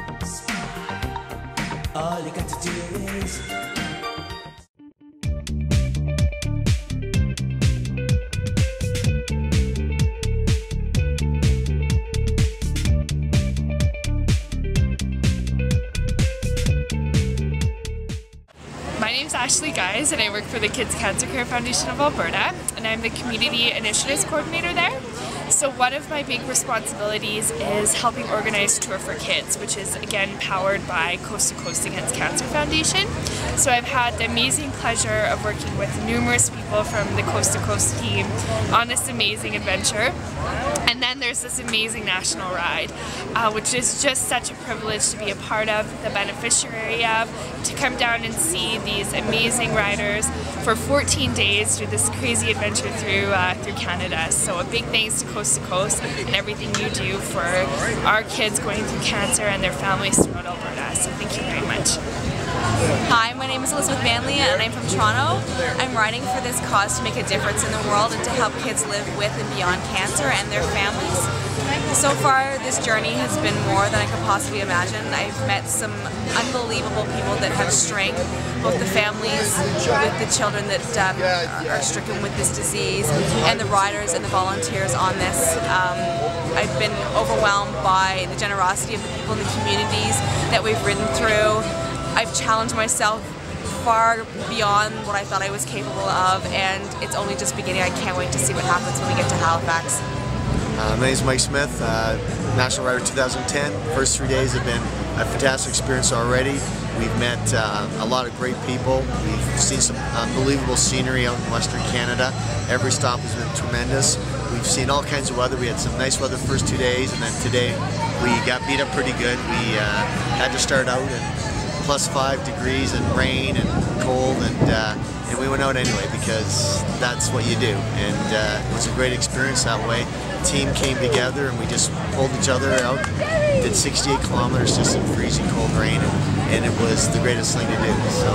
All you got to do is My name's Ashley Guys and I work for the Kids Cancer Care Foundation of Alberta, and I'm the Community Initiatives Coordinator there. So one of my big responsibilities is helping organize Tour for Kids, which is again powered by Coast to Coast Against Cancer Foundation. So I've had the amazing pleasure of working with numerous people from the Coast to Coast team on this amazing adventure. And then there's this amazing national ride, which is just such a privilege to be a part of, the beneficiary of, to come down and see these amazing riders for 14 days through this crazy adventure through Canada. So a big thanks to Coast to Coast and everything you do for our kids going through cancer and their families throughout Alberta. So thank you very much. Hi, my name is Elizabeth Manley and I'm from Toronto. I'm riding for this cause to make a difference in the world and to help kids live with and beyond cancer and their families. So far, this journey has been more than I could possibly imagine. I've met some unbelievable people that have strength, both the families with the children that are stricken with this disease, and the riders and the volunteers on this. I've been overwhelmed by the generosity of the people in the communities that we've ridden through. I've challenged myself far beyond what I thought I was capable of, and it's only just beginning. I can't wait to see what happens when we get to Halifax. My name is Mike Smith, National Rider 2010. First 3 days have been a fantastic experience already. We've met a lot of great people. We've seen some unbelievable scenery out in Western Canada. Every stop has been tremendous. We've seen all kinds of weather. We had some nice weather the first 2 days, and then today we got beat up pretty good. We had to start out at +5 degrees and rain and cold, and we went out anyway because that's what you do. And it was a great experience that way. The team came together and we just pulled each other out. Did 68 kilometers just in freezing cold rain, and it was the greatest thing to do. So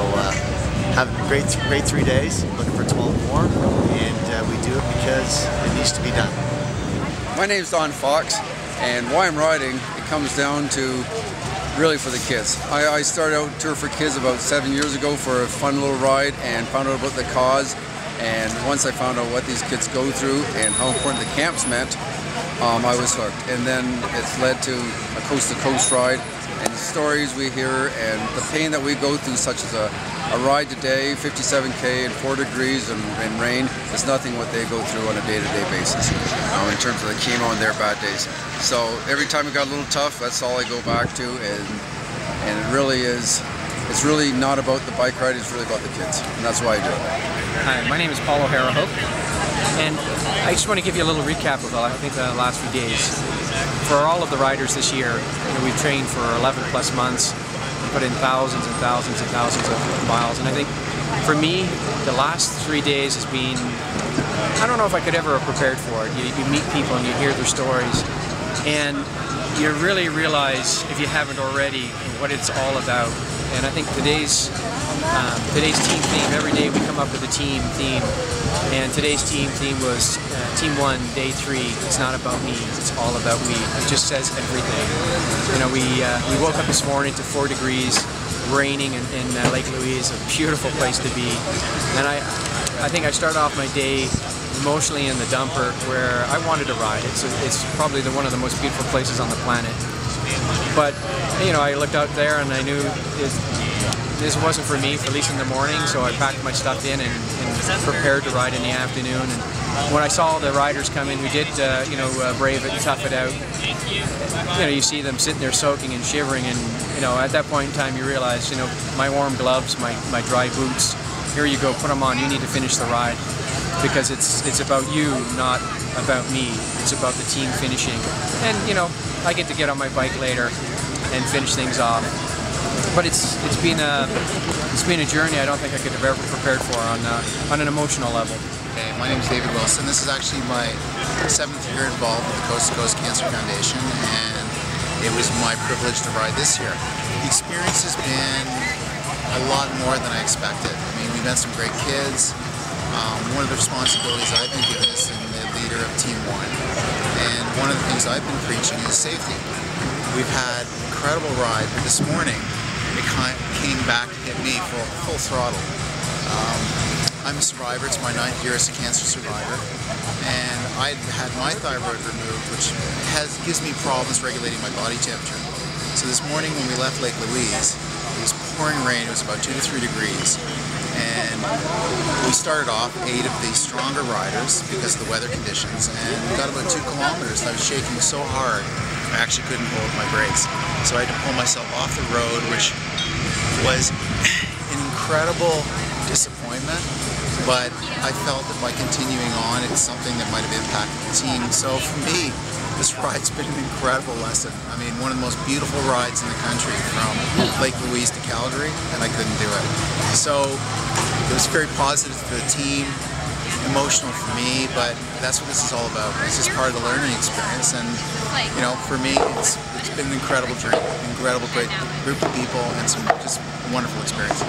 having a great 3 days, looking for 12 more, and we do it because it needs to be done. My name's Don Fox, and why I'm riding, it comes down to really for the kids. I started out Tour for Kids about 7 years ago for a fun little ride and found out about the cause. And once I found out what these kids go through and how important the camps meant, I was hooked. And then it's led to a coast-to-coast ride, and the stories we hear and the pain that we go through, such as a ride today, 57K and 4 degrees and rain, is nothing what they go through on a day-to-day basis in terms of the chemo and their bad days. So every time it got a little tough, that's all I go back to, and it really is. It's really not about the bike ride, it's really about the kids, and that's why I do it. Hi, my name is Paul O'Hara-Hope, and I just want to give you a little recap of the last few days. For all of the riders this year, we've trained for 11 plus months, put in thousands and thousands and thousands of miles, and I think for me, the last 3 days has been, I don't know if I could ever have prepared for it. You meet people and you hear their stories, and you really realize, if you haven't already, what it's all about. And I think today's team theme, every day we come up with a team theme, and today's team theme was Team 1, Day 3, it's not about me, it's all about we. It just says everything. We woke up this morning to 4 degrees, raining in Lake Louise, a beautiful place to be. And I think I started off my day emotionally in the dumper, where I wanted to ride. It's probably one of the most beautiful places on the planet. But I looked out there and I knew this wasn't for me, at least in the morning. So I packed my stuff in and prepared to ride in the afternoon. And when I saw the riders come in, we did brave it and tough it out. You see them sitting there soaking and shivering, and at that point in time you realize, my warm gloves, my dry boots, here you go, put them on. You need to finish the ride, because it's about you, not about me. It's about the team finishing. And I get to get on my bike later and finish things off. But it's been a journey I don't think I could have ever prepared for on an emotional level. Okay, my name is David Wilson. This is actually my 7th year involved with the Coast to Coast Cancer Foundation, and it was my privilege to ride this year. The experience has been a lot more than I expected. I mean, we met some great kids. One of the responsibilities I've been given is the leader of Team 1, and one of the things I've been preaching is safety. We've had incredible ride, but this morning it came back to hit me full throttle. I'm a survivor. It's my 9th year as a cancer survivor, and I had my thyroid removed, which gives me problems regulating my body temperature. So this morning when we left Lake Louise, it was pouring rain. It was about 2 to 3 degrees, and we started off 8 of the stronger riders because of the weather conditions, and we got about 2 kilometers. And I was shaking so hard I actually couldn't hold my brakes, so I had to pull myself off the road, which was an incredible disappointment, but I felt that by continuing on, it's something that might have impacted the team. So for me, this ride's been an incredible lesson. I mean, one of the most beautiful rides in the country, from Lake Louise to Calgary, and I couldn't do it. So it was very positive for the team, emotional for me, but that's what this is all about. This is part of the learning experience, and you know, for me, it's been an incredible journey, incredible, great group of people, and some just wonderful experience.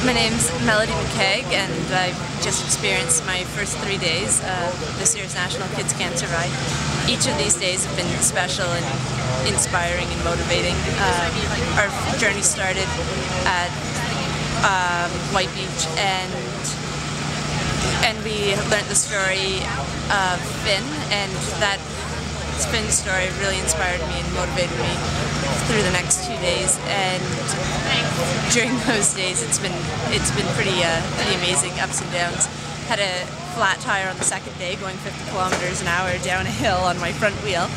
My name's Melody McKeag, and I've just experienced my first 3 days of this year's National Kids Cancer Ride. Each of these days have been special and inspiring and motivating. Our journey started at White Beach, and we learned the story of Finn, and that Finn's story really inspired me and motivated me through the next 2 days. And during those days, it's been pretty amazing, ups and downs. Had a flat tire on the second day, going 50 kilometers an hour down a hill on my front wheel,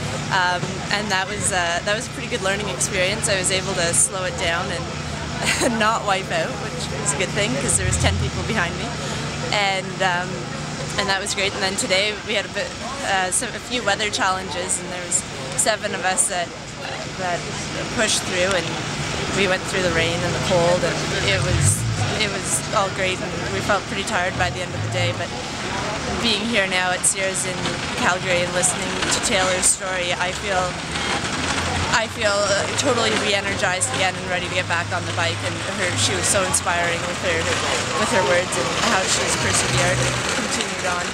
and that was a pretty good learning experience. I was able to slow it down and not wipe out, which was a good thing because there was 10 people behind me, and that was great. And then today we had a few weather challenges, and there was 7 of us that pushed through, and we went through the rain and the cold, and it was all great, and we felt pretty tired by the end of the day. But being here now at Sierra's in Calgary and listening to Taylor's story, I feel totally re-energized again and ready to get back on the bike. And she was so inspiring with her words and how she's persevered and continued on.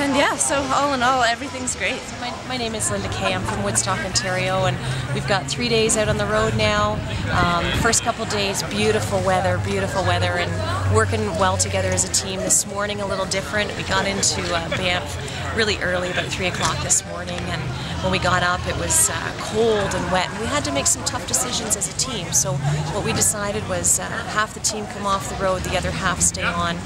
And yeah, so all in all, everything's great. My name is Linda Kay. I'm from Woodstock, Ontario, and we've got 3 days out on the road now. First couple days, beautiful weather, and working well together as a team. This morning, a little different. We got into Banff really early, about 3 o'clock this morning, and when we got up, it was cold and wet, and we had to make some tough decisions as a team. So what we decided was half the team come off the road, the other half stay on.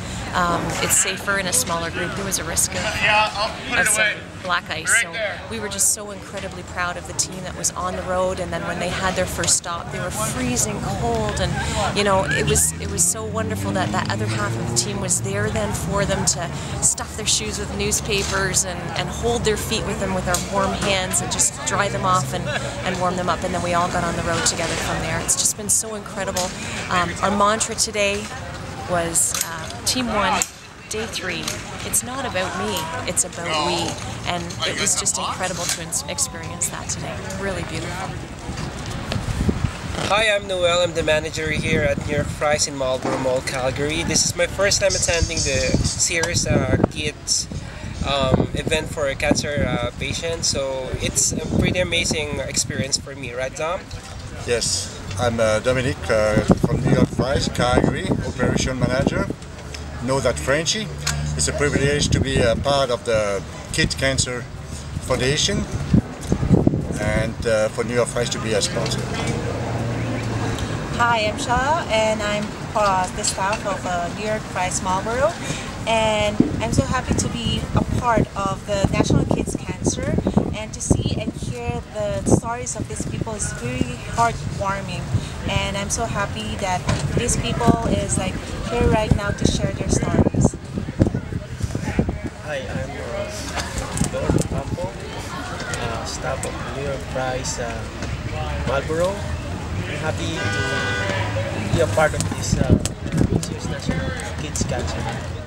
It's safer in a smaller group. There was a risk of some black ice, so we were just so incredibly proud of the team that was on the road. And then when they had their first stop, they were freezing cold, and you know, it was so wonderful that that other half of the team was there then for them to stuff their shoes with newspapers and hold their feet with them with our warm hands and just dry them off and warm them up, and then we all got on the road together from there. It's just been so incredible. Our mantra today was Team 1, Day 3, it's not about me, it's about we. And it was just incredible to experience that today. Really beautiful. Hi, I'm Noel. I'm the manager here at New York Fries in Marlborough Mall, Calgary. This is my first time attending the Sierra's Kids event for cancer patients, so it's a pretty amazing experience for me, right, Dom? Yes, I'm Dominic from New York Fries, Calgary, Operation Manager. Know that Frenchie. It's a privilege to be a part of the Kids Cancer Foundation, and for New York Fries to be a sponsor. Hi, I'm Shaw, and I'm the staff of New York Fries Marlborough, and I'm so happy to be a part of the National Kids Cancer, and to see and hear the stories of these people is very heartwarming, and I'm so happy that these people is like here right now to share their stories. Hi, I'm Don Campo, staff of New York Fries Marlborough. I'm happy to be a part of this National Kids Cancer.